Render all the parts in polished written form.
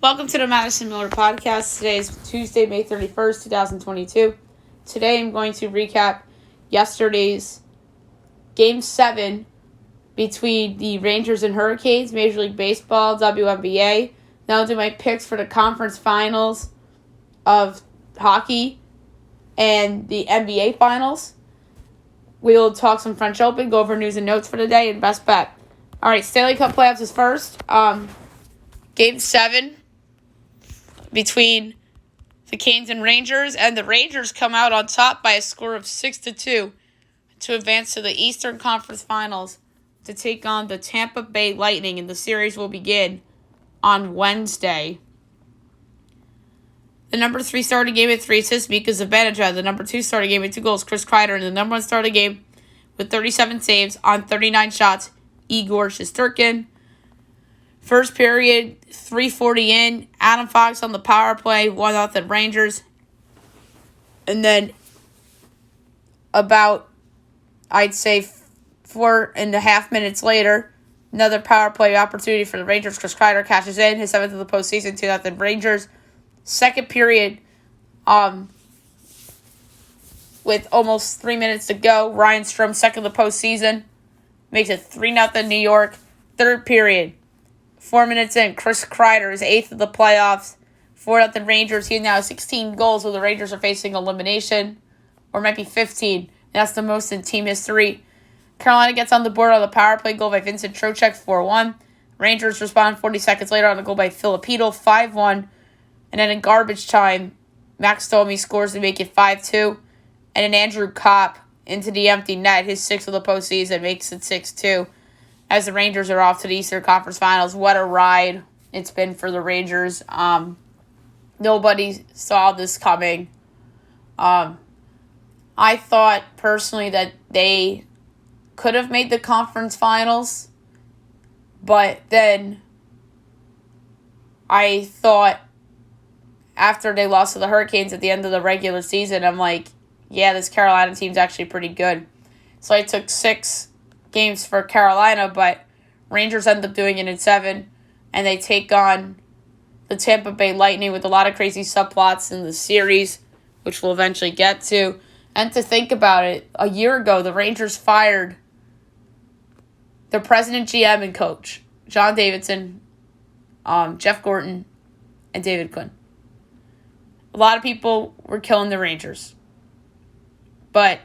Welcome to the Madison Miller Podcast. Today is Tuesday, May 31st, 2022. Today I'm going to recap yesterday's Game 7 between the Rangers and Hurricanes, Major League Baseball, Wnba. Then I'll do my picks for the conference finals of hockey and the NBA finals. We will talk some French Open, go over news and notes for the day, and best bet. All right, Stanley Cup Playoffs is first. Game 7 between the Canes and Rangers, and the Rangers come out on top by a score of 6-2 to advance to the Eastern Conference Finals to take on the Tampa Bay Lightning, and the series will begin on Wednesday. The number 3 started game with 3 assists, Mika Zibanejad. The number 2 started game with 2 goals, Chris Kreider. And the number 1 started game with 37 saves on 39 shots, Igor Shesterkin. First period, 3:40 in. Adam Fox on the power play, 1-0 Rangers. And then about, I'd say, 4.5 minutes later, another power play opportunity for the Rangers. Chris Kreider cashes in, his 7th of the postseason, 2-0 Rangers. Second period, with almost 3 minutes to go, Ryan Strome, 2nd of the postseason, makes it 3-0 New York. Third period, 4 minutes in, Chris Kreider is 8th of the playoffs, 4-0 Rangers. He now has 16 goals, while the Rangers are facing elimination, or it might be 15. That's the most in team history. Carolina gets on the board on the power play goal by Vincent Trocheck, 4-1. Rangers respond 40 seconds later on a goal by Filipino, 5-1. And then in garbage time, Max Domi scores to make it 5-2. And then Andrew Kopp into the empty net, his 6th of the postseason, makes it 6-2. As the Rangers are off to the Eastern Conference Finals. What a ride it's been for the Rangers. Nobody saw this coming. I thought personally that they could have made the conference finals. But then I thought after they lost to the Hurricanes at the end of the regular season, I'm like, yeah, this Carolina team's actually pretty good. So I took 6 games for Carolina, but Rangers end up doing it in 7, and they take on the Tampa Bay Lightning with a lot of crazy subplots in the series, which we'll eventually get to. And to think about it, a year ago, the Rangers fired their president, GM, and coach, John Davidson, Jeff Gorton, and David Quinn. A lot of people were killing the Rangers, but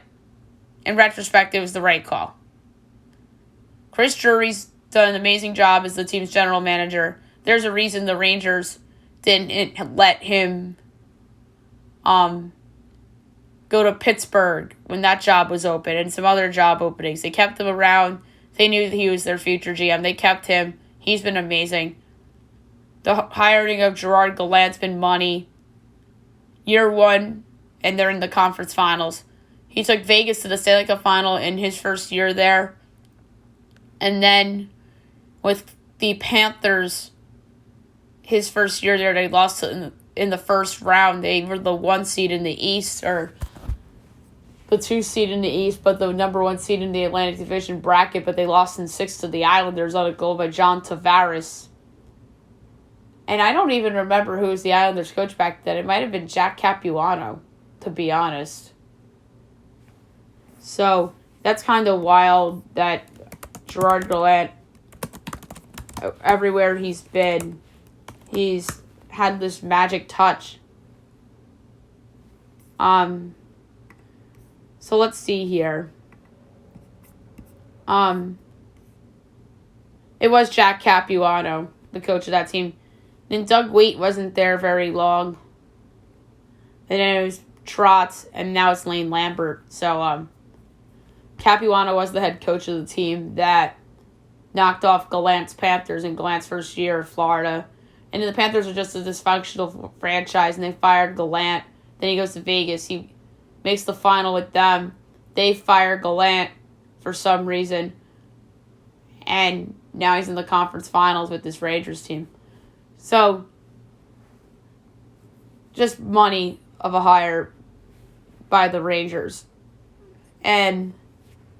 in retrospect, it was the right call. Chris Drury's done an amazing job as the team's general manager. There's a reason the Rangers didn't let him go to Pittsburgh when that job was open and some other job openings. They kept him around. They knew that he was their future GM. They kept him. He's been amazing. The hiring of Gerard Gallant's been money. Year 1, and they're in the conference finals. He took Vegas to the Stanley Cup final in his first year there. And then with the Panthers, his first year there, they lost in the first round. They were the 1 seed in the East, or the 2 seed in the East, but the number 1 seed in the Atlantic Division bracket. But they lost in 6 to the Islanders on a goal by John Tavares. And I don't even remember who was the Islanders coach back then. It might have been Jack Capuano, to be honest. So that's kind of wild that Gerard Gallant, everywhere he's been, he's had this magic touch. So let's see here. It was Jack Capuano, the coach of that team. Then Doug Waite wasn't there very long. And then it was Trotz, and now it's Lane Lambert. So, Capuano was the head coach of the team that knocked off Gallant's Panthers in Gallant's first year in Florida. And the Panthers are just a dysfunctional franchise, and they fired Gallant. Then he goes to Vegas. He makes the final with them. They fire Gallant for some reason. And now he's in the conference finals with this Rangers team. So, just money of a hire by the Rangers. And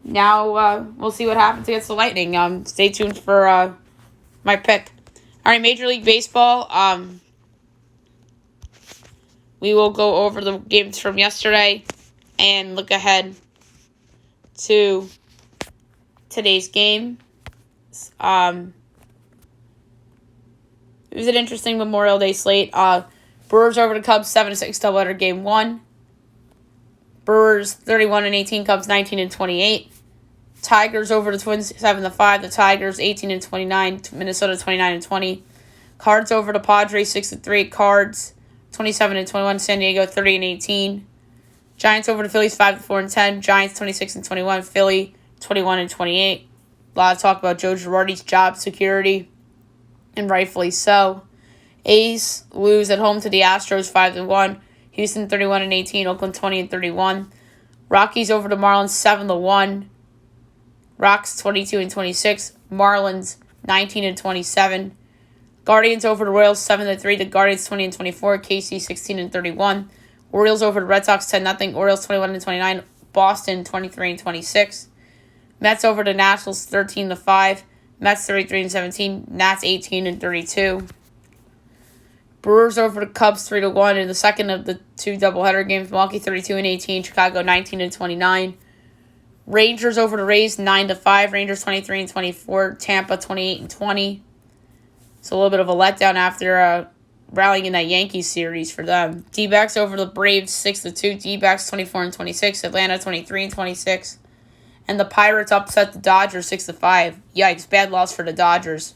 now we'll see what happens against the Lightning. Stay tuned for my pick. All right, Major League Baseball. we will go over the games from yesterday and look ahead to today's game. It was an interesting Memorial Day slate. Brewers over the Cubs 7-6 doubleheader game 1. Brewers 31-18, Cubs 19-28. Tigers over the Twins 7-5. The Tigers 18-29. Minnesota 29-20. Cards over the Padres 6-3. Cards 27-21. San Diego 30-18. Giants over the Phillies 5-4-10. Giants 26-21. Philly 21-28. A lot of talk about Joe Girardi's job security, and rightfully so. A's lose at home to the Astros 5-1. Houston 31-18. Oakland 20-31. Rockies over the Marlins 7-1. Rocks 22-26. Marlins 19-27. Guardians over the Royals 7-3. The Guardians 20-24. KC 16-31. Orioles over the Red Sox 10-0. Orioles 21-29. Boston 23-26. Mets over the Nationals 13-5. Mets 33-17. Nats 18-32. Brewers over the Cubs 3-1 in the second of the two doubleheader games. Milwaukee 32-18. Chicago 19-29. Rangers over the Rays 9-5. Rangers 23-24. Tampa 28-20. It's a little bit of a letdown after rallying in that Yankees series for them. D-backs over the Braves 6-2. D-backs 24-26. Atlanta 23-26. And the Pirates upset the Dodgers 6-5. Yikes, bad loss for the Dodgers.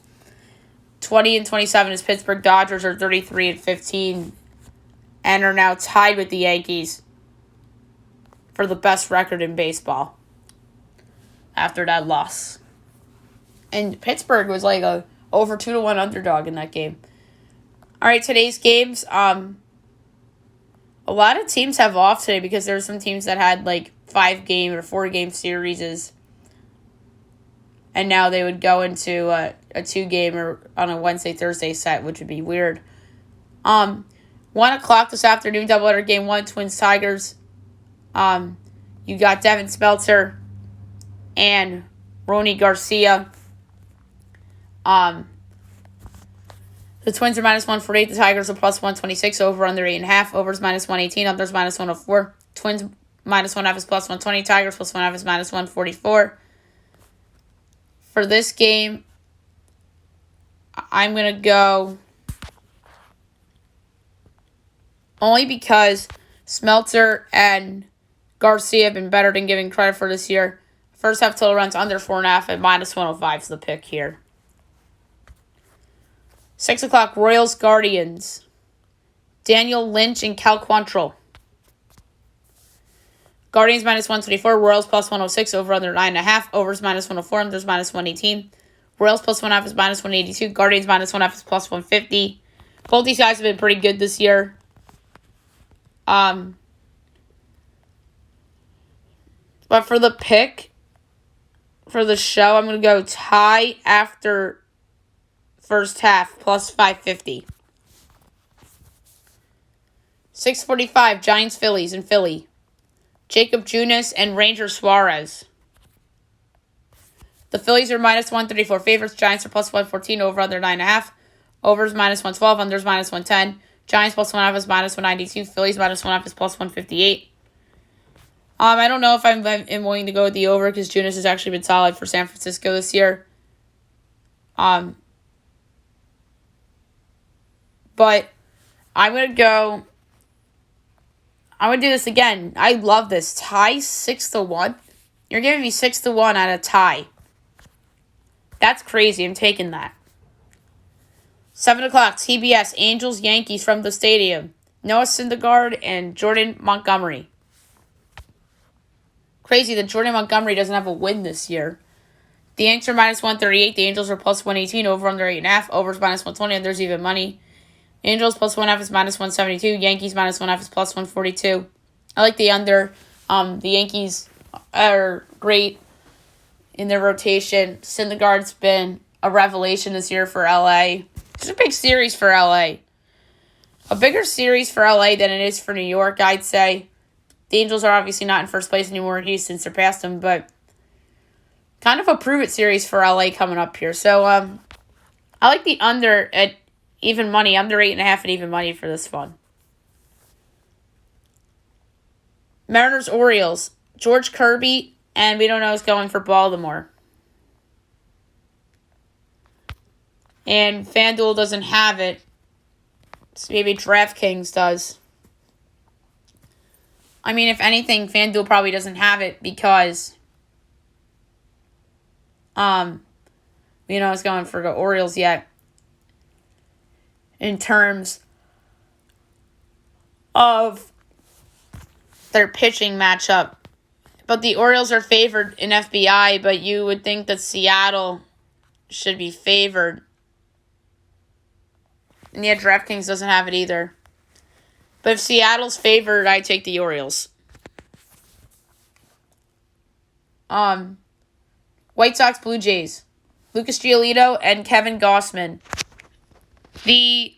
20-27 is Pittsburgh. Dodgers are 33-15 and are now tied with the Yankees for the best record in baseball after that loss. And Pittsburgh was like a over 2-1 underdog in that game. All right, today's games. A lot of teams have off today because there are some teams that had like 5-game or 4-game series, and now they would go into a 2-game or on a Wednesday, Thursday set, which would be weird. 1 o'clock this afternoon, doubleheader game 1, Twins Tigers. You got Devin Smeltzer and Ronny Garcia. The Twins are -148. The Tigers are +126. Over under 8.5. Overs -118. Unders -104. Twins -1.5 is +120. Tigers +1.5 is -144. For this game, I'm going to go only because Smeltzer and Garcia have been better than giving credit for this year. First half total runs under 4.5 at -105 is the pick here. 6 o'clock, Royals Guardians. Daniel Lynch and Cal Quantrill. Guardians -124, Royals +106, over under 9.5, overs -104, unders -118. Royals +1.5 is -182, Guardians -1.5 is +150. Both these guys have been pretty good this year. But for the pick, for the show, I'm going to go tie after first half, +550. 6:45, Giants Phillies in Philly. Jacob Junis and Ranger Suarez. The Phillies are -134 favorites. Giants are +114, over under 9.5. Overs -112, unders -110. Giants +1.5 is -192. Phillies -1.5 is +158. I don't know if I'm willing to go with the over because Junis has actually been solid for San Francisco this year. But I'm going to do this again. I love this. Tie 6-1. You're giving me 6-1 at a tie. That's crazy. I'm taking that. 7 o'clock, TBS, Angels, Yankees from the stadium. Noah Syndergaard and Jordan Montgomery. Crazy that Jordan Montgomery doesn't have a win this year. The Yankees are -138. The Angels are +118. Over under 8.5. Overs -120. Unders even money. Angels +1.5 is -172. Yankees -1.5 is +142. I like the under. The Yankees are great in their rotation. Syndergaard's been a revelation this year for LA. It's a big series for LA. A bigger series for LA than it is for New York, I'd say. The Angels are obviously not in first place anymore. Houston surpassed them, but kind of a prove-it series for LA coming up here. So I like the under at even money, under 8.5 at even money for this one. Mariners, Orioles. George Kirby, and we don't know who's going for Baltimore. And FanDuel doesn't have it. So maybe DraftKings does. I mean, if anything, FanDuel probably doesn't have it because we don't know who's going for the Orioles yet. In terms of their pitching matchup. But the Orioles are favored in FBI, but you would think that Seattle should be favored. And yeah, DraftKings doesn't have it either. But if Seattle's favored, I take the Orioles. White Sox, Blue Jays. Lucas Giolito and Kevin Gossman. The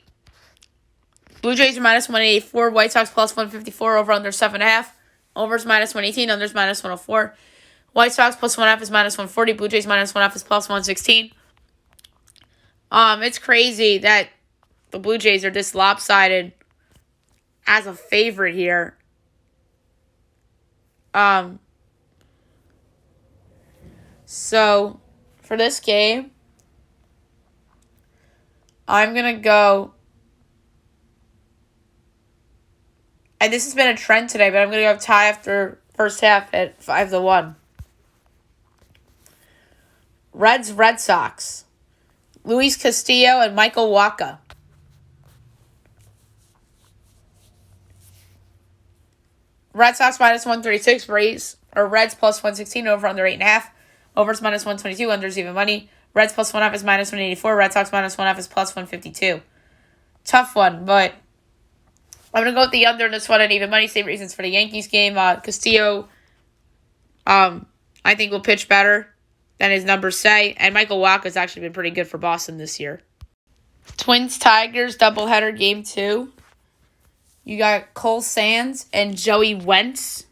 Blue Jays are minus 184. White Sox plus 154. Over under 7.5. Overs minus 118. Unders minus 104. White Sox plus 1.5 is minus 140. Blue Jays minus 1.5 is plus 116. It's crazy that the Blue Jays are this lopsided as a favorite here. So for this game, I'm going to go, and this has been a trend today, but I'm going to go tie after first half at 5-1. Reds, Red Sox. Luis Castillo and Michael Wacha. Red Sox minus 136, Reds plus 116, over under 8.5. Overs minus 122, unders even money. Reds plus 1.5 is minus 184. Red Sox minus 1.5 is plus 152. Tough one, but I'm going to go with the under in this one at even money. Same reasons for the Yankees game. Castillo, I think, will pitch better than his numbers say. And Michael Wacha has actually been pretty good for Boston this year. Twins, Tigers, doubleheader game 2. You got Cole Sands and Joey Wentz.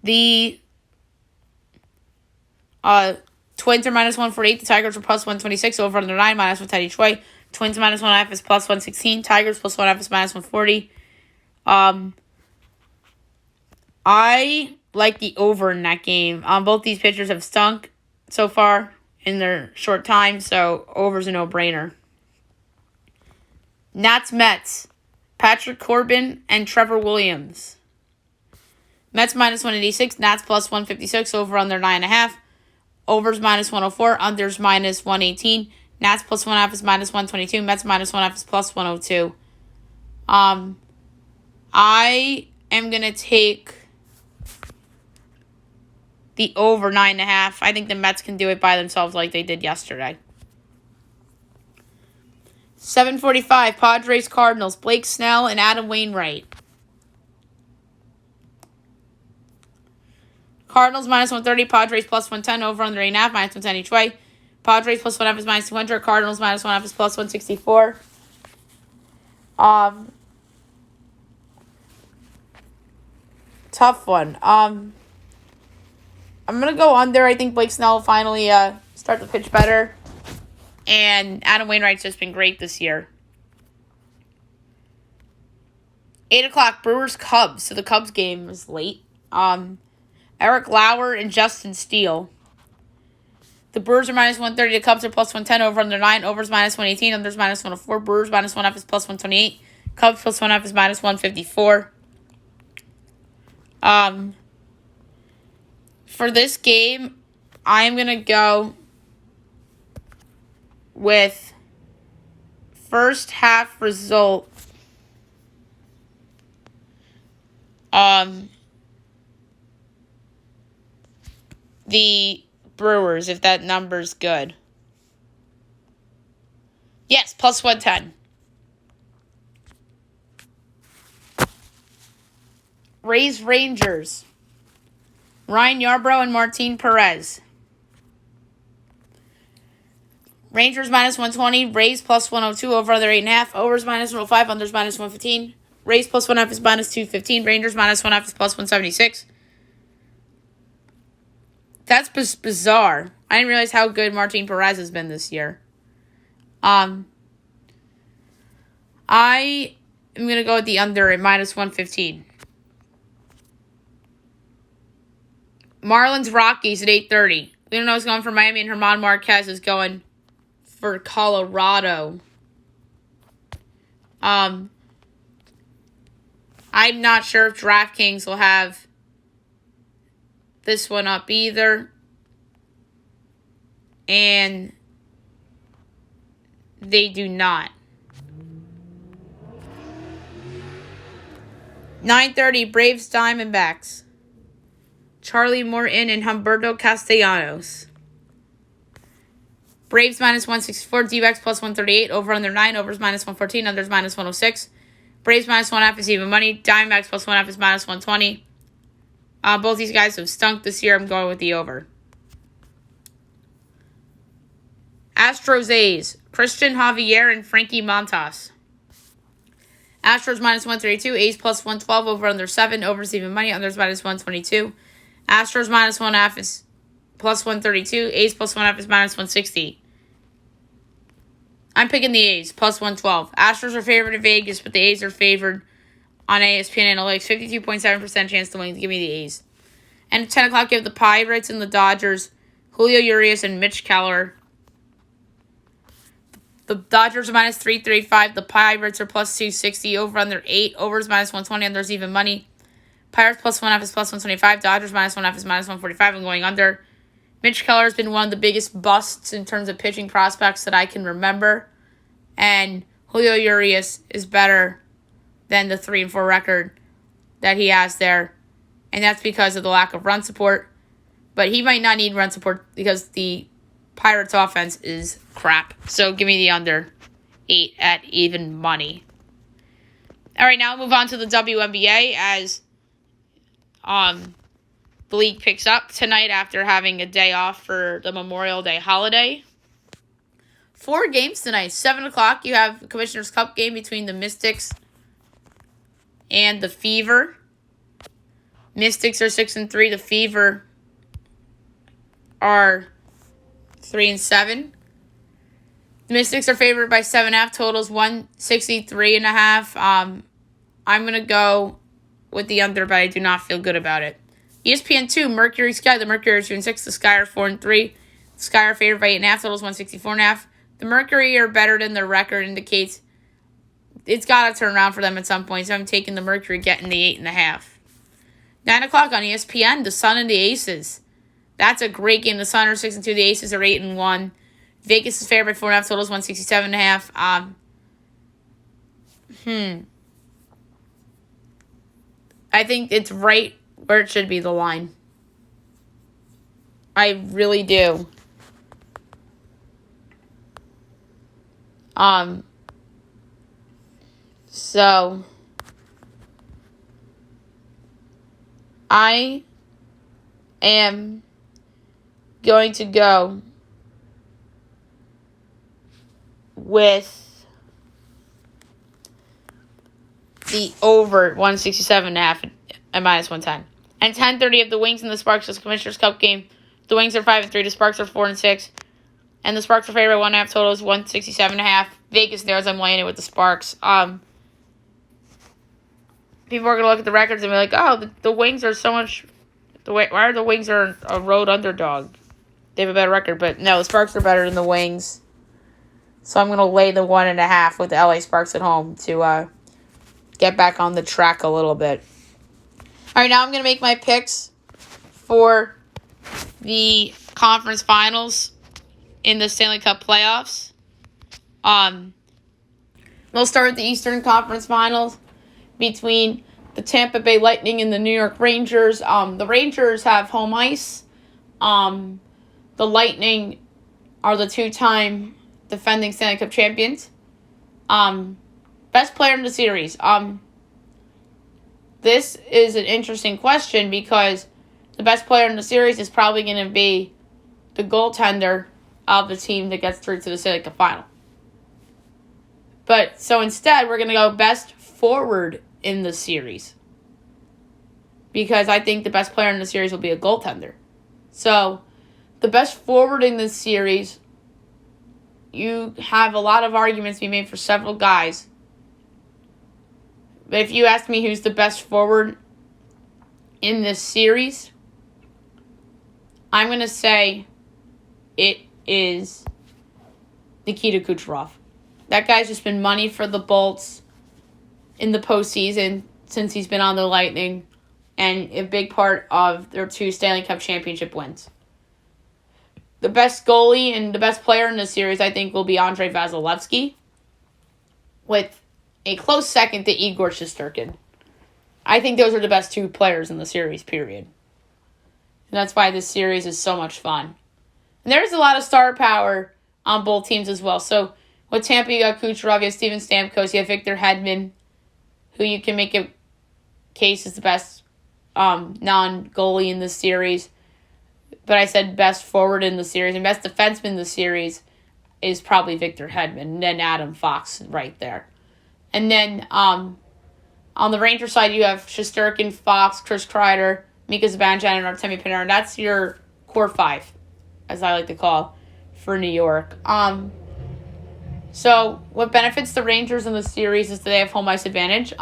The Twins are minus 148. The Tigers are plus 126. Over under 9, minus 110 each way. Twins minus 1.5 is plus 116. Tigers plus 1.5 is minus 140. I like the over in that game. Both these pitchers have stunk so far in their short time, so over's a no-brainer. Nats, Mets. Patrick Corbin and Trevor Williams. Mets minus 186. Nats plus 156. Over under 9.5. Overs minus 104. Unders minus 118. Nats plus 1.5 is minus 122. Mets minus 1.5 is plus 102. I am going to take the over 9.5. I think the Mets can do it by themselves like they did yesterday. 7:45, Padres, Cardinals. Blake Snell and Adam Wainwright. Cardinals minus 130, Padres plus 110, over under 8.5, minus 110 each way. Padres plus 1.5 is minus 200, Cardinals minus 1.5 is plus 164. Tough one. I'm going to go under. I think Blake Snell will finally start to pitch better. And Adam Wainwright's just been great this year. 8 o'clock, Brewers, Cubs. So the Cubs game is late. Eric Lauer and Justin Steele. The Brewers are minus 130. The Cubs are plus 110. Over under 9. Overs minus 118. Unders minus 104. Brewers minus 1.5 is plus 128. Cubs plus 1.5 is minus 154. For this game, I'm going to go with first half result. The Brewers, if that number's good. Yes, plus 110. Rays, Rangers. Ryan Yarbrough and Martin Perez. Rangers minus 120. Rays plus 102. Over under 8.5. Overs minus 105. Unders minus 115. Rays plus 1.5 is minus 215. Rangers minus 1.5 is plus 176. That's bizarre. I didn't realize how good Martin Perez has been this year. I I'm going to go with the under at minus 115. Marlins Rockies at 8:30. We don't know who's going for Miami, and German Marquez is going for Colorado. I'm not sure if DraftKings will have this one up either. And they do not. 9:30, Braves Diamondbacks. Charlie Morton and Humberto Castellanos. Braves minus 164, D-backs plus 138, over under 9, overs minus 114, unders minus 106. Braves minus 1.5 is even money. Diamondbacks plus 1.5 is minus 120. Both these guys have stunk this year. I'm going with the over. Astros A's. Christian Javier and Frankie Montas. Astros minus 132, A's plus 112, over under 7, overs even money, unders minus 122. Astros minus 1.5 is plus 132, A's plus 1.5 is minus 160. I'm picking the A's, plus 112. Astros are favored in Vegas, but the A's are favored on ESPN Analytics. 52.7% chance to win. Give me the A's. And at 10 o'clock, you have the Pirates and the Dodgers. Julio Urias and Mitch Keller. The Dodgers are minus 335. The Pirates are plus 260. Over under 8. Overs minus 120. Unders even money. Pirates plus 1.5 is plus 125. Dodgers minus 1.5 is minus 145. I'm going under. Mitch Keller has been one of the biggest busts in terms of pitching prospects that I can remember. And Julio Urias is better than the 3-4 record that he has there. And that's because of the lack of run support. But he might not need run support because the Pirates offense is crap. So give me the under 8 at even money. All right, now we'll move on to the WNBA as the league picks up tonight after having a day off for the Memorial Day holiday. 4 games tonight. 7 o'clock, you have the Commissioner's Cup game between the Mystics and the Fever. Mystics are 6-3. The Fever are 3-7. The Mystics are favored by 7.5. Totals 163.5. I'm going to go with the under, but I do not feel good about it. ESPN 2, Mercury Sky. The Mercury are 2-6. The Sky are 4-3. The Sky are favored by 8.5. Totals 164.5. The Mercury are better than their record indicates. It's got to turn around for them at some point, so I'm taking the Mercury getting the 8.5. 9 o'clock on ESPN, the Sun and the Aces. That's a great game. The Sun are 6-2. The Aces are 8-1. Vegas is favored by 4.5. Totals 167.5. I think it's right where it should be, the line. I really do. So I am going to go with the over 167.5 at minus 110. And 10:30 of the Wings and the Sparks is Commissioner's Cup game. The Wings are 5-3. The Sparks are 4-6. And the Sparks are favored by 1.5. Totals 167.5. Vegas there's I'm laying it with the Sparks. People are gonna look at the records and be like, "Oh, the Wings are so much. Why are the Wings are a road underdog? They have a better record." But no, the Sparks are better than the Wings. So I'm gonna lay the 1.5 with the LA Sparks at home to get back on the track a little bit. All right, now I'm gonna make my picks for the conference finals in the Stanley Cup Playoffs. We'll start with the Eastern Conference Finals between the Tampa Bay Lightning and the New York Rangers. The Rangers have home ice. The Lightning are the 2-time defending Stanley Cup champions. Best player in the series. This is an interesting question because the best player in the series is probably going to be the goaltender of the team that gets through to the Stanley Cup final. But so instead, we're going to go best forward in the series. Because I think the best player in the series will be a goaltender. So, the best forward in this series, you have a lot of arguments to be made for several guys. But if you ask me who's the best forward in this series, I'm going to say it is Nikita Kucherov. That guy's just been money for the Bolts in the postseason since he's been on the Lightning, and a big part of their 2 Stanley Cup championship wins. The best goalie and the best player in this series, I think, will be Andrei Vasilevsky, with a close second to Igor Shesterkin. I think those are the best 2 players in the series, period. And that's why this series is so much fun. And there's a lot of star power on both teams as well. So with Tampa, you got Kucherov, you have Steven Stamkos, you have Victor Hedman, who you can make a case as the best non-goalie in this series. But I said best forward in the series, and best defenseman in the series is probably Victor Hedman, and then Adam Fox right there. And then on the Rangers side, you have Shesterkin, Fox, Chris Kreider, Mika Zibanejad, and Artemi Panarin. That's your core 5, as I like to call, for New York. So what benefits the Rangers in the series is that they have home ice advantage.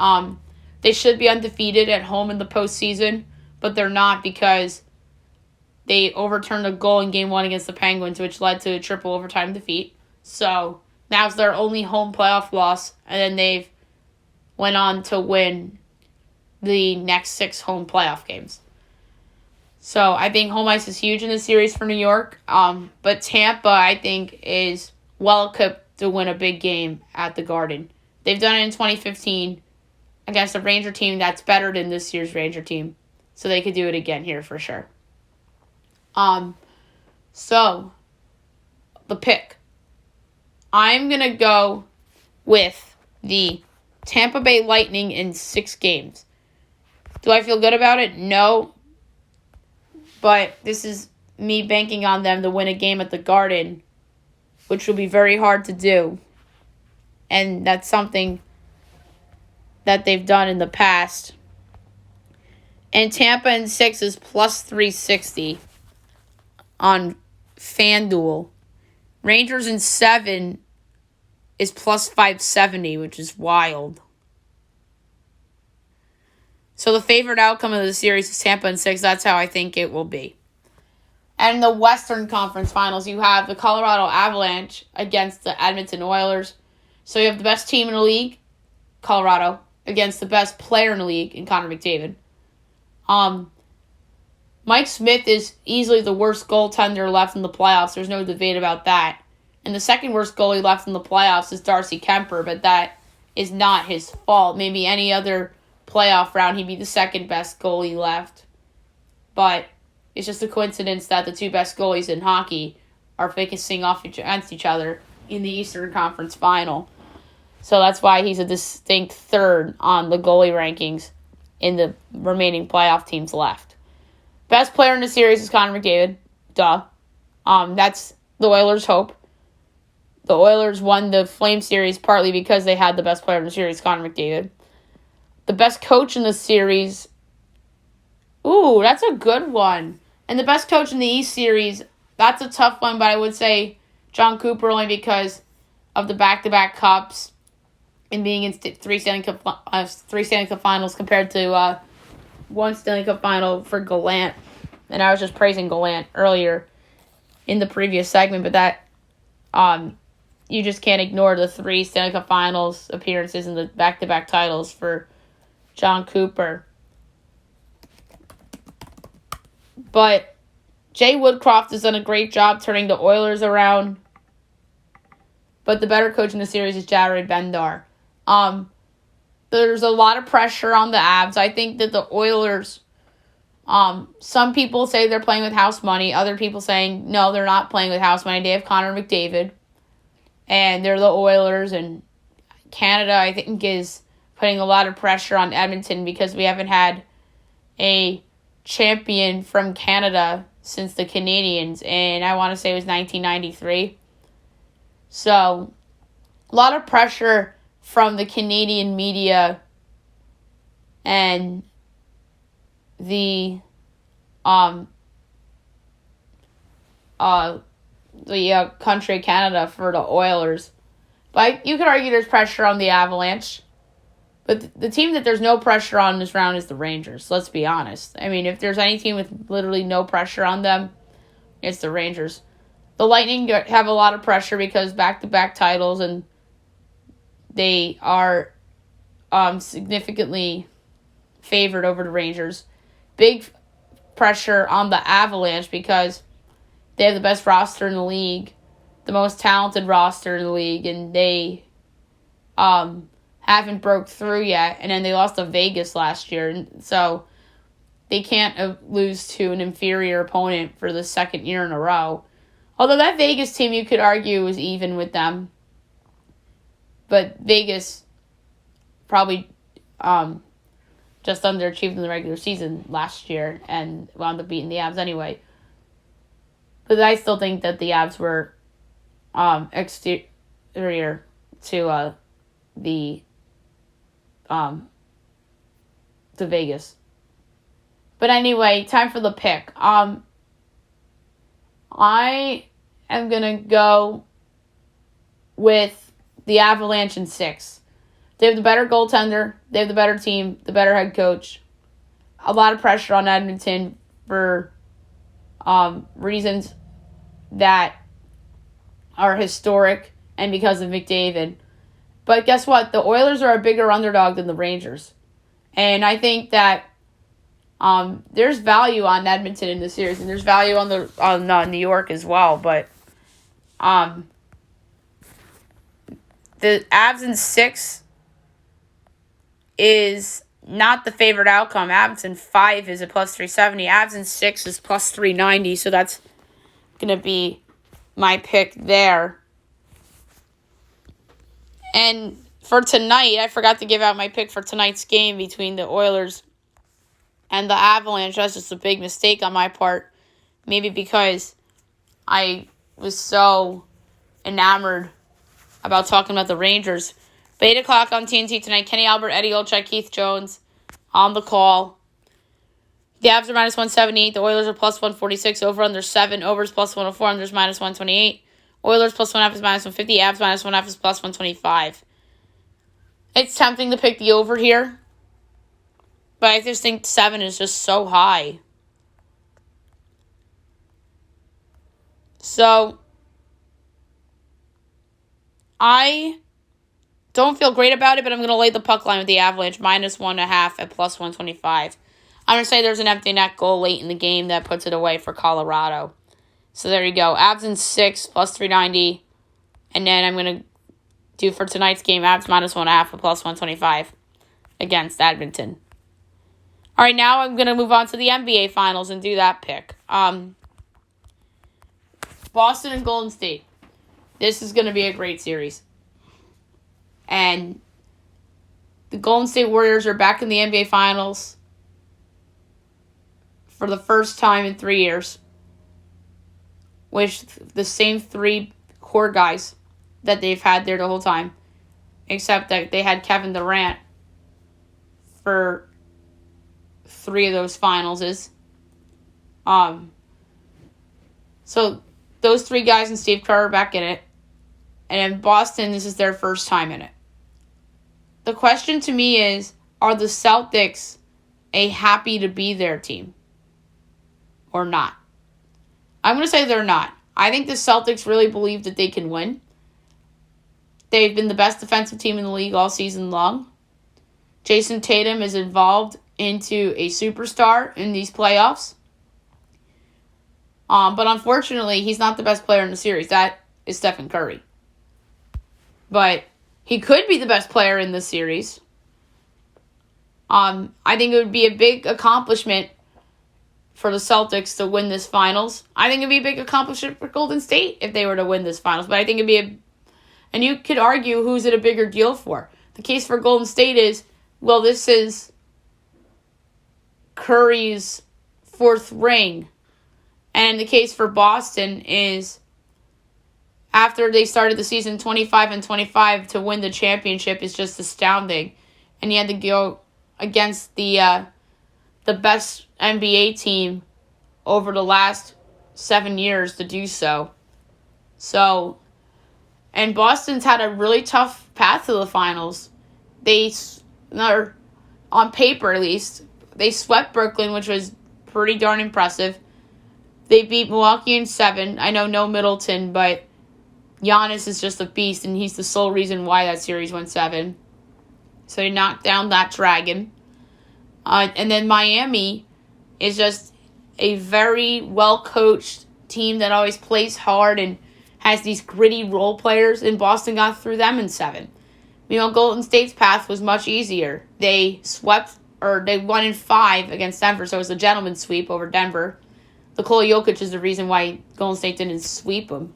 They should be undefeated at home in the postseason, but they're not because they overturned a goal in Game 1 against the Penguins, which led to a triple overtime defeat. So now's their only home playoff loss, and then they've went on to win the next 6 home playoff games. So I think home ice is huge in this series for New York. But Tampa, I think, is well equipped to win a big game at the Garden. They've done it in 2015 against a Ranger team that's better than this year's Ranger team. So they could do it again here for sure. So the pick. I'm going to go with the Tampa Bay Lightning in 6 games. Do I feel good about it? No. But this is me banking on them to win a game at the Garden, which will be very hard to do. And that's something that they've done in the past. And Tampa in 6 is plus 360 on FanDuel. Rangers in 7 is plus 570, which is wild. So the favorite outcome of the series is Tampa in 6. That's how I think it will be. And in the Western Conference Finals, you have the Colorado Avalanche against the Edmonton Oilers. So you have the best team in the league, Colorado, against the best player in the league in Connor McDavid. Mike Smith is easily the worst goaltender left in the playoffs. There's no debate about that. And the second worst goalie left in the playoffs is Darcy Kemper, but that is not his fault. Maybe any other playoff round, he'd be the second best goalie left. But it's just a coincidence that the 2 best goalies in hockey are facing off against each other in the Eastern Conference Final. So that's why he's a distinct third on the goalie rankings in the remaining playoff teams left. Best player in the series is Connor McDavid. Duh. That's the Oilers' hope. The Oilers won the Flame series partly because they had the best player in the series, Connor McDavid. The best coach in the series. Ooh, that's a good one. And the best coach in the East series, that's a tough one, but I would say John Cooper only because of the back-to-back cups and being in 3 Stanley Cup finals compared to 1 Stanley Cup final for Gallant. And I was just praising Gallant earlier in the previous segment, but that you just can't ignore the 3 Stanley Cup finals appearances and the back-to-back titles for John Cooper. But Jay Woodcroft has done a great job turning the Oilers around. But the better coach in the series is Jared Bendar. There's a lot of pressure on the Avs. I think that the Oilers, some people say they're playing with house money. Other people saying, no, they're not playing with house money. They have Connor McDavid. And they're the Oilers. And Canada, I think, is putting a lot of pressure on Edmonton because we haven't had a champion from Canada since the Canadiens. And I want to say it was 1993. So, a lot of pressure from the Canadian media and the country of Canada for the Oilers. But you could argue there's pressure on the Avalanche. But the team that there's no pressure on this round is the Rangers. Let's be honest. I mean, if there's any team with literally no pressure on them, it's the Rangers. The Lightning have a lot of pressure because back-to-back titles, and they are significantly favored over the Rangers. Big pressure on the Avalanche because they have the best roster in the league, the most talented roster in the league, and they haven't broke through yet. And then they lost to Vegas last year, and so they can't lose to an inferior opponent for the second year in a row. Although that Vegas team, you could argue, was even with them. But Vegas probably just underachieved in the regular season last year and wound up beating the Avs anyway. But I still think that the Avs were exterior to Vegas. But anyway, time for the pick. I am going to go with the Avalanche in 6. They have the better goaltender. They have the better team, the better head coach. A lot of pressure on Edmonton for reasons that are historic and because of McDavid. But guess what? The Oilers are a bigger underdog than the Rangers. And I think that there's value on Edmonton in this series, and there's value on New York as well. But the Avs in 6 is not the favorite outcome. Avs in 5 is a plus 370. Avs in 6 is plus 390. So that's going to be my pick there. And for tonight, I forgot to give out my pick for tonight's game between the Oilers and the Avalanche. That's just a big mistake on my part. Maybe because I was so enamored about talking about the Rangers. But 8 o'clock on TNT tonight, Kenny Albert, Eddie Olczyk, Keith Jones on the call. The Avs are minus 178. The Oilers are plus 146. Over under 7. Overs plus 104. Unders minus 128. Oilers plus 1.5 is minus 150. Avs minus 1.5 is plus 125. It's tempting to pick the over here, but I just think 7 is just so high. So I don't feel great about it, but I'm going to lay the puck line with the Avalanche minus 1.5 at plus 125. I'm going to say there's an empty net goal late in the game that puts it away for Colorado. So there you go. Avs in 6 plus 390. And then I'm going to do for tonight's game, Avs minus 1.5 at plus 125 against Edmonton. All right, now I'm going to move on to the NBA Finals and do that pick. Boston and Golden State. This is going to be a great series. And the Golden State Warriors are back in the NBA Finals for the first time in 3 years, with the same 3 core guys that they've had there the whole time, except that they had Kevin Durant for 3 of those finals. So those 3 guys and Steve Kerr are back in it. And in Boston, this is their first time in it. The question to me is, are the Celtics a happy to be there team or not? I'm going to say they're not. I think the Celtics really believe that they can win. They've been the best defensive team in the league all season long. Jason Tatum is involved into a superstar in these playoffs. But unfortunately, he's not the best player in the series. That is Stephen Curry. But he could be the best player in this series. I think it would be a big accomplishment for the Celtics to win this finals. I think it would be a big accomplishment for Golden State if they were to win this finals. But I think it'd be and you could argue who's it a bigger deal for. The case for Golden State is, well, this is Curry's 4th ring. And the case for Boston is, after they started the season 25-25, to win the championship is just astounding. And he had to go against the best NBA team over the last 7 years to do so. And Boston's had a really tough path to the finals. They or on paper at least, they swept Brooklyn, which was pretty darn impressive. They beat Milwaukee in 7. I know no Middleton, but Giannis is just a beast, and he's the sole reason why that series went 7. So they knocked down that dragon. And then Miami is just a very well-coached team that always plays hard and has these gritty role players, and Boston got through them in 7. Golden State's path was much easier. They won in 5 against Denver, so it was a gentleman's sweep over Denver. Nikola Jokic is the reason why Golden State didn't sweep them.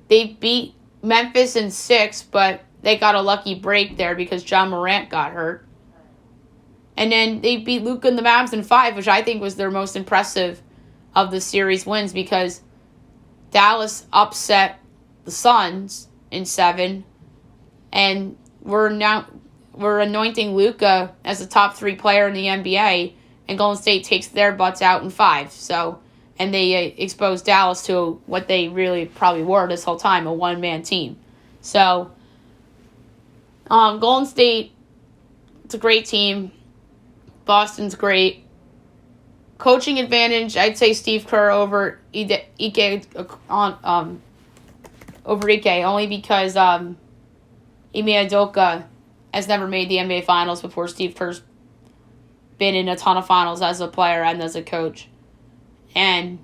They beat Memphis in 6, but they got a lucky break there because John Morant got hurt. And then they beat Luka and the Mavs in 5, which I think was their most impressive of the series wins, because Dallas upset the Suns in 7, and we're anointing Luka as the top 3 player in the NBA, and Golden State takes their butts out in 5. So, and they exposed Dallas to what they really probably were this whole time, a one-man team. So, Golden State, it's a great team. Boston's great. Coaching advantage, I'd say Steve Kerr over Ike only because Ime Udoka has never made the NBA Finals before. Steve Kerr's been in a ton of finals as a player and as a coach. And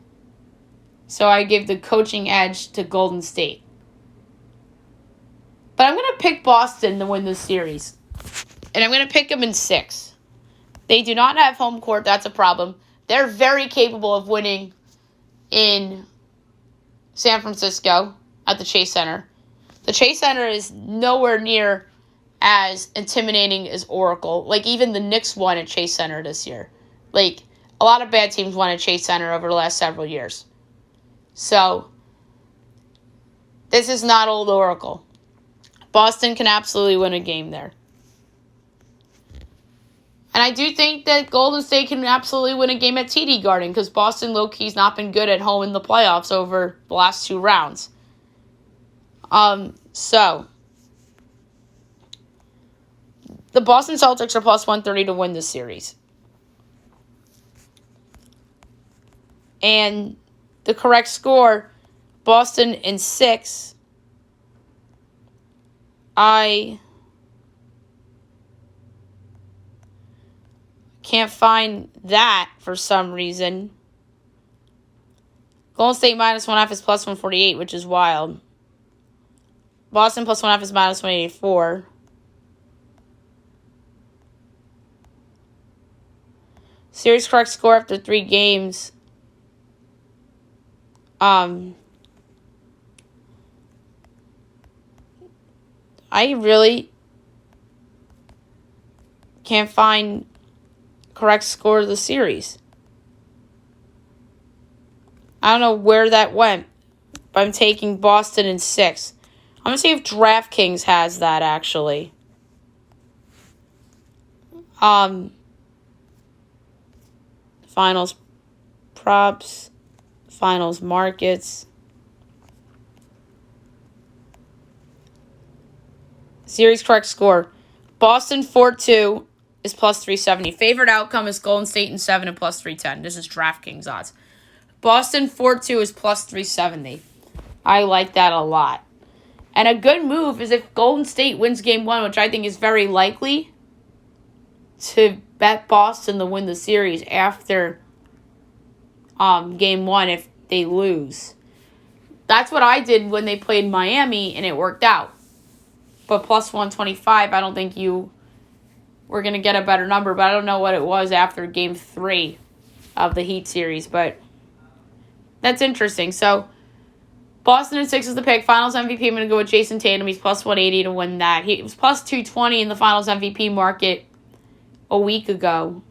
so I give the coaching edge to Golden State. But I'm going to pick Boston to win this series. And I'm going to pick them in 6. They do not have home court. That's a problem. They're very capable of winning in San Francisco at the Chase Center. The Chase Center is nowhere near as intimidating as Oracle. Like, even the Knicks won at Chase Center this year. Like, a lot of bad teams won at Chase Center over the last several years. So, this is not old Oracle. Boston can absolutely win a game there. And I do think that Golden State can absolutely win a game at TD Garden, because Boston low-key's not been good at home in the playoffs over the last 2 rounds. So, the Boston Celtics are plus 130 to win this series. And the correct score, Boston in 6. I can't find that for some reason. Golden State minus 1/2 is plus 148, which is wild. Boston plus 1/2 is minus 184. Series correct score after 3 games. I really can't find correct score of the series. I don't know where that went, but I'm taking Boston in 6. I'm going to see if DraftKings has that, actually. Finals props, finals markets. Series correct score. Boston 4-2 is plus 370. Favorite outcome is Golden State in 7 and plus 310. This is DraftKings odds. Boston 4-2 is plus 370. I like that a lot. And a good move is if Golden State wins game 1, which I think is very likely, to bet Boston to win the series after game 1 if they lose. That's what I did when they played Miami, and it worked out. But plus 125, I don't think you were going to get a better number, but I don't know what it was after game 3 of the Heat series, but that's interesting. So, Boston in 6 is the pick. Finals MVP, I'm going to go with Jason Tatum. He's plus 180 to win that. He was plus 220 in the Finals MVP market a week ago.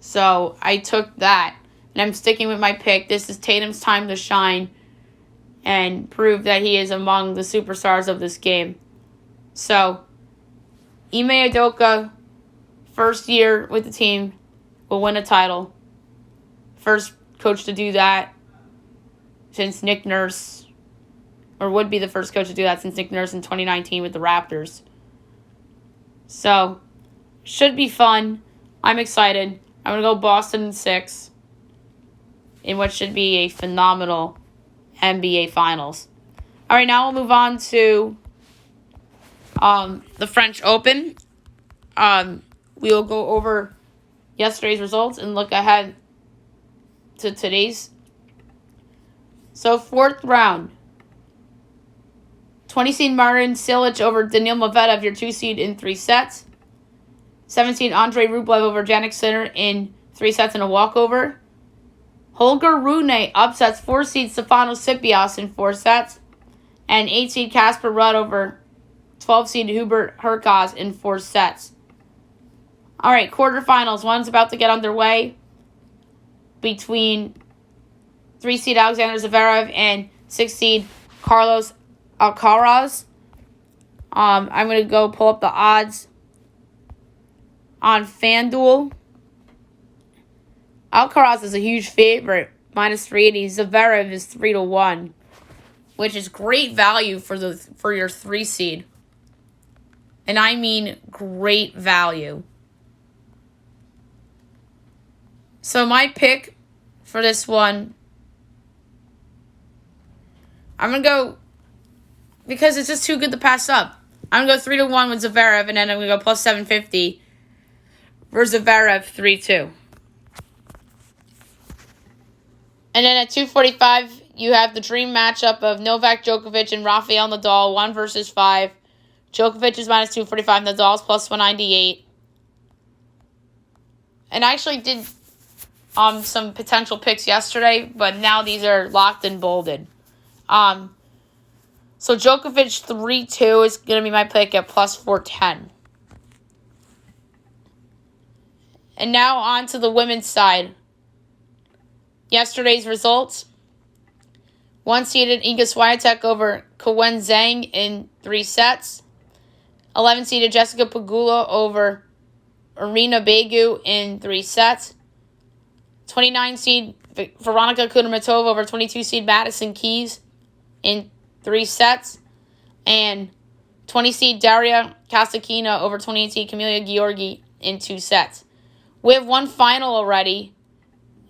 So, I took that, and I'm sticking with my pick. This is Tatum's time to shine and prove that he is among the superstars of this game. So, Ime Udoka, first year with the team, will win a title. First coach to do that since Nick Nurse, or would be the first coach to do that since Nick Nurse in 2019 with the Raptors. So, should be fun. I'm excited. I'm going to go Boston in 6 in what should be a phenomenal NBA Finals. All right, now we'll move on to the French Open. We will go over yesterday's results and look ahead to today's. So, 4th round. 20 seed Marin Cilic over Daniil Medvedev, your 2 seed in 3 sets. 17 Andrei Rublev over Jannik Sinner in 3 sets and a walkover. Holger Rune upsets 4 seed Stefanos Tsitsipas in 4 sets. And 8 seed Casper Ruud over 12 seed Hubert Hurkacz in 4 sets. All right, quarterfinals. One's about to get underway between 3 seed Alexander Zverev and 6 seed Carlos Alcaraz. I'm going to go pull up the odds on FanDuel. Alcaraz is a huge favorite, minus 380. Zverev is 3-1, which is great value for your 3 seed. And I mean great value. So my pick for this one, I'm going to go, because it's just too good to pass up, I'm going to go 3-1 with Zverev, and then I'm going to go plus 750 for Zverev 3-2. And then at 245, you have the dream matchup of Novak Djokovic and Rafael Nadal, 1 versus 5. Djokovic is minus 245, Nadal's plus 198. And I actually did some potential picks yesterday, but now these are locked and bolded. So Djokovic 3-2 is going to be my pick at plus 410. And now on to the women's side. Yesterday's results. 1-seeded Iga Swiatek over Wen Zhang in 3 sets. 11-seeded Jessica Pegula over Irina Begu in 3 sets. 29-seed Veronika Kudermetova over 22-seed Madison Keys in 3 sets. And 20-seed Daria Kasatkina over 28-seed Camila Giorgi in 2 sets. We have one final already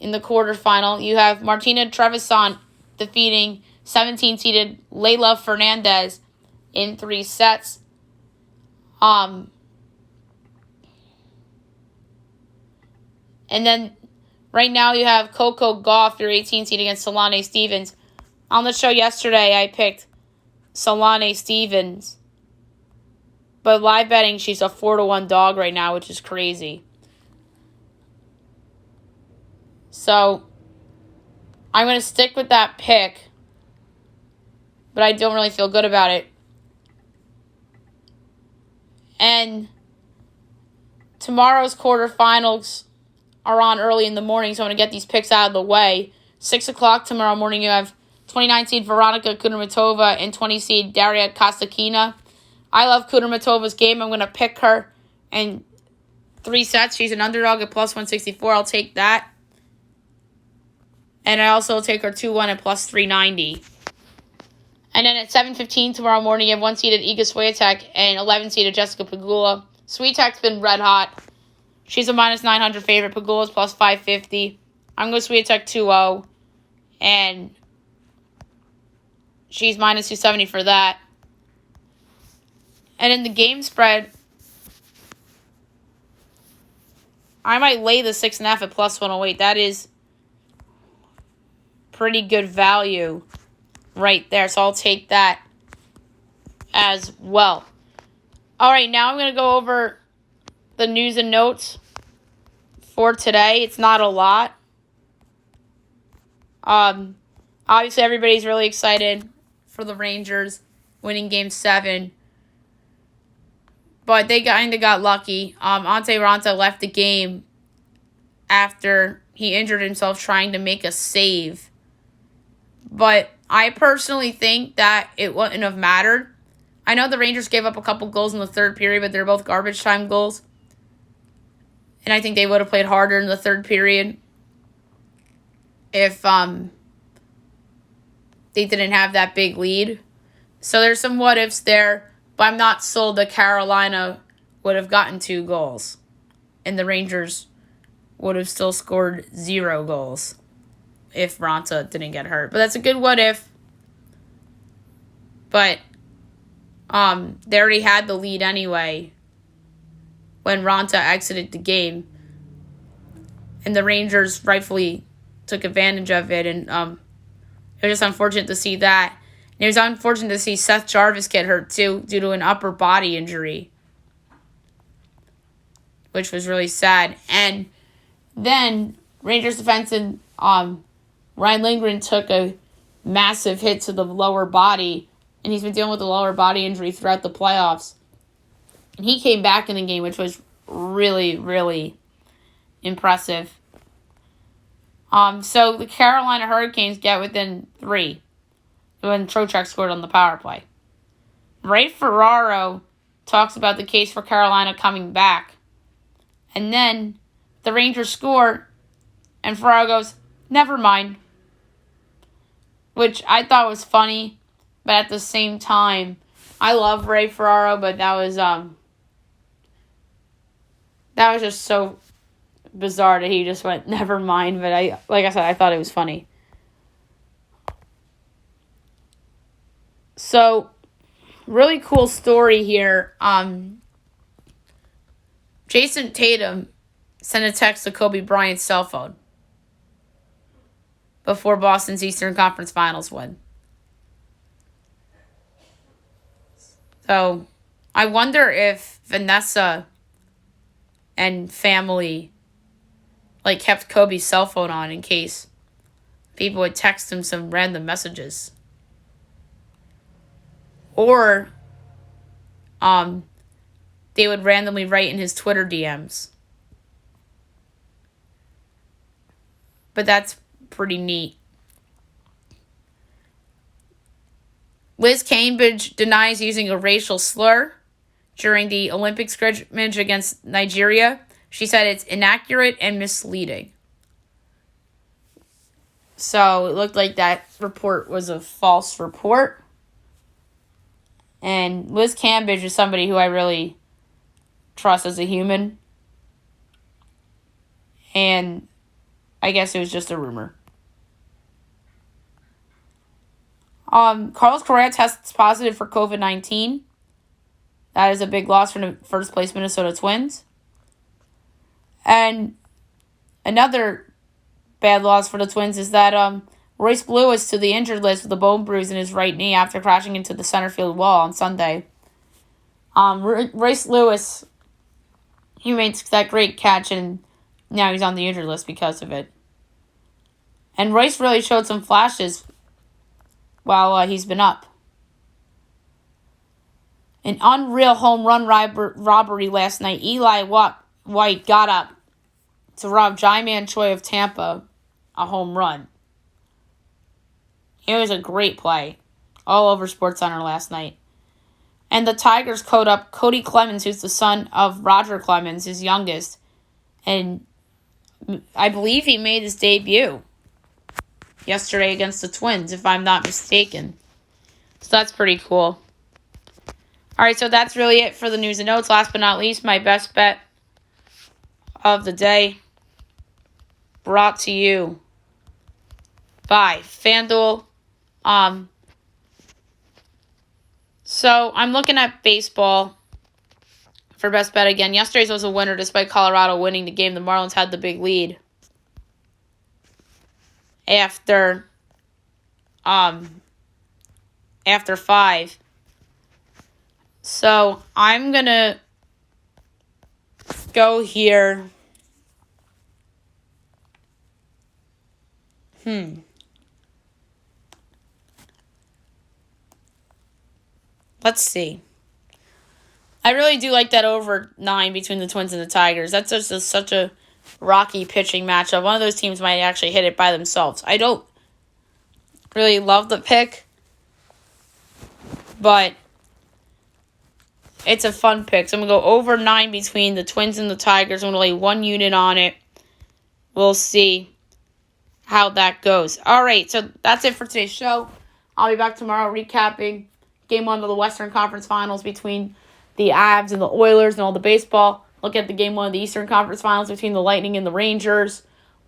in the quarterfinal. You have Martina Trevisan defeating 17-seeded Leylah Fernandez in 3 sets. And then right now you have Coco Gauff, your 18 seed, against Solane Stevens. On the show yesterday, I picked Solane Stevens. But live betting, she's a 4-1 dog right now, which is crazy. So, I'm going to stick with that pick. But I don't really feel good about it. And tomorrow's quarterfinals are on early in the morning, so I'm going to get these picks out of the way. 6 o'clock tomorrow morning, you have 29-seed Veronika Kudermetova and 20-seed Daria Kasatkina. I love Kudermetova's game. I'm going to pick her in 3 sets. She's an underdog at plus 164. I'll take that. And I also take her 2-1 at plus 390. And then at 7:15 tomorrow morning, you have 1-seeded Iga Swiatek and 11-seeded Jessica Pegula. Swiatek's been red hot. She's a minus 900 favorite. Pegula's plus 550. I'm going to Swiatek 2-0. And she's minus 270 for that. And in the game spread, I might lay the 6.5 at plus 108. That is pretty good value right there. So I'll take that as well. All right, now I'm going to go over the news and notes for today. It's not a lot. Obviously, everybody's really excited for the Rangers winning Game 7. But they kind of got lucky. Ante Ranta left the game after he injured himself trying to make a save. But I personally think that it wouldn't have mattered. I know the Rangers gave up a couple goals in the third period, but they're both garbage time goals. And I think they would have played harder in the third period if they didn't have that big lead. So there's some what-ifs there, but I'm not sold that Carolina would have gotten 2 goals. And the Rangers would have still scored 0 goals if Raanta didn't get hurt. But that's a good what if. But they already had the lead anyway when Raanta exited the game. And the Rangers rightfully took advantage of it. And it was just unfortunate to see that. And it was unfortunate to see Seth Jarvis get hurt too due to an upper body injury, which was really sad. And then Rangers defenseman Ryan Lindgren took a massive hit to the lower body, and he's been dealing with a lower body injury throughout the playoffs. And he came back in the game, which was really, really impressive. So the Carolina Hurricanes get within 3 when Trocheck scored on the power play. Ray Ferraro talks about the case for Carolina coming back. And then the Rangers score, and Ferraro goes, never mind. Which I thought was funny, but at the same time, I love Ray Ferraro, but that was just so bizarre that he just went, never mind. But like I said, I thought it was funny. So, really cool story here. Jason Tatum sent a text to Kobe Bryant's cell phone before Boston's Eastern Conference Finals win. So, I wonder if Vanessa and family kept Kobe's cell phone on in case people would text him some random messages. Or they would randomly write in his Twitter DMs. But that's pretty neat. Liz Cambridge denies using a racial slur during the Olympic scrimmage against Nigeria. She said it's inaccurate and misleading. So it looked like that report was a false report. And Liz Cambridge is somebody who I really trust as a human. And I guess it was just a rumor. Carlos Correa tests positive for COVID-19. That is a big loss for the first place Minnesota Twins. And another bad loss for the Twins is that Royce Lewis to the injured list with a bone bruise in his right knee after crashing into the center field wall on Sunday. Royce Lewis, he made that great catch, and now he's on the injured list because of it. And Royce really showed some flashes while he's been up. An unreal home run robbery last night. Eli White got up to rob Jai-Man Choi of Tampa a home run. It was a great play all over SportsCenter last night. And the Tigers called up Cody Clemens, who's the son of Roger Clemens, his youngest. And I believe he made his debut yesterday against the Twins, if I'm not mistaken. So that's pretty cool. All right, so that's really it for the news and notes. Last but not least, my best bet of the day, brought to you by FanDuel. So I'm looking at baseball for best bet again. Yesterday's was a winner despite Colorado winning the game. The Marlins had the big lead after 5. So I'm going to go here. Let's see. I really do like that over 9 between the Twins and the Tigers. That's just such a rocky pitching matchup. One of those teams might actually hit it by themselves. I don't really love the pick, but it's a fun pick. So I'm going to go over 9 between the Twins and the Tigers. I'm going to lay 1 unit on it. We'll see how that goes. All right, so that's it for today's show. I'll be back tomorrow recapping Game 1 of the Western Conference Finals between the Avs and the Oilers and all the baseball. Look at the game 1 of the Eastern Conference Finals between the Lightning and the Rangers.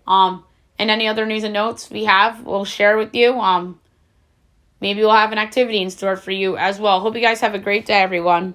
And any other news and notes we have, we'll share with you. Maybe we'll have an activity in store for you as well. Hope you guys have a great day, everyone.